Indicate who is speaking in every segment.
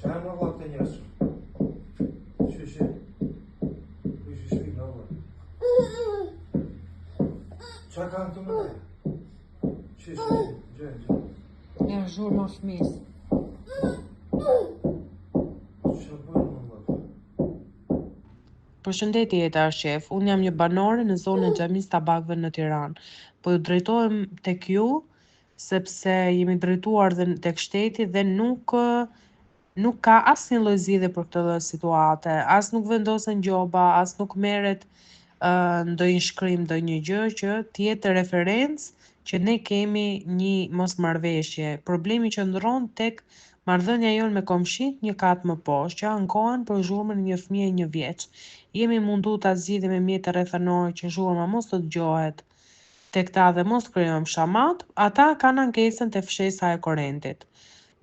Speaker 1: Çfarë më valla këtë njerëz? Çiçi. Kush i shpin valla? Çfarë kanë të më? Çiçi, gjë.
Speaker 2: Ja zhurma fëmis.
Speaker 1: Çfarë bën valla?
Speaker 2: Përshëndetje jeta shef, unë jam një banore në zonën e Xhamisë Tabakëve në Tiranë. Po ju drejtohem tek ju sepse jemi drejtuar dhe tek shteti dhe nuk ka asnjë lloj zgjidhje për këtë lloj situate, as nuk vendosen gjoba, as nuk merret ndonjë shkrim, ndonjë gjë që të jetë referencë që ne kemi një mosmarrveshje. Problemi qëndron tek marrëdhënia jonë me komshinët një kat më poshtë, që ankohen për zhurmën e një fëmie 1 vjeç. Jemi mundu ta zgjidhim me mjete rrethanore që zhurma mos të dëgjohet tek ta dhe mos krijojmë shamat, ata kanë ankesën te fshesa e korrentit.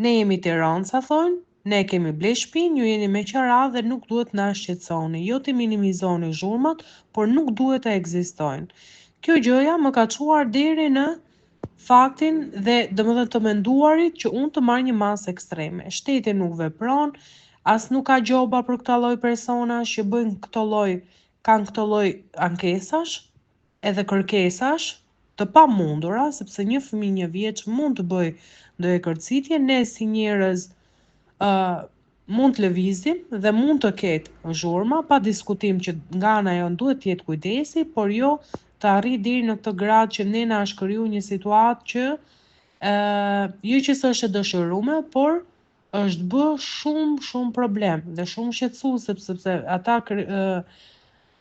Speaker 2: Ne jemi Tiranca thonë, ne kemi ble shtëpinë, ju jeni me qira dhe nuk duhet na shqetësoni, jo të minimizoni zhurmat, por nuk duhet të ekzistojnë. Kjo gjëja më ka çuar deri në faktin dhe domethënë të menduarit që unë të marr një masë ekstreme. Shteti nuk vepron, as nuk ka gjoba për këtë lloj personash që bëjnë kanë këtë lloj ankesash edhe kërkesash të pamundura, sepse një fëmijë 1 vjeç mund të bëjë ndonjë kërcitje, ne si njerëz mund të lëvizim dhe mund të ketë zhurma, pa diskutim që nga ana jonë duhet të jetë kujdesi, por jo të arrijë deri në këtë gradë që ne na është kriju një situatë që jo që s'është e dëshirueme, por është bë shumë problem dhe shumë shqetësuese sepse ata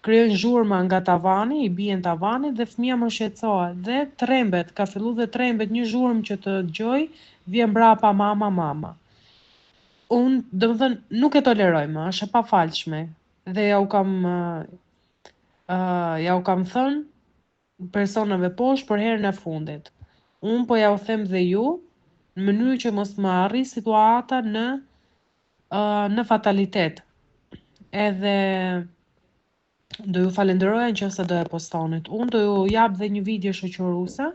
Speaker 2: krijojnë zhurma nga tavani, i bien tavanit dhe fëmia më shqetësohet dhe trembet, ka filluar dhe trembet një zhurmë që të dëgjoj, vjen mbrapa mama. Unë domethënë nuk e toleroj më, është e pafalshme dhe ja u kam thënë personave poshtë për herën e fundit. Unë po ja u them dhe ju në mënyrë që mos më arri situata në fatalitet. Edhe do ju falenderoja nëse do e postonit. Unë do ju jap dhe një video shoqëruese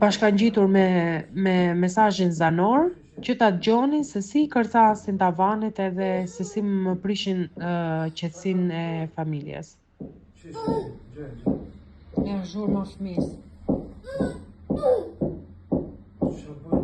Speaker 2: bashkangjitur me mesazhin zanor që ta dëgjoni se si kërcasin tavanit edhe se si më prishin qetësinë e familjes.
Speaker 1: Çiçi, gjë.
Speaker 2: Ja zhurma fëmis.
Speaker 1: Çfarë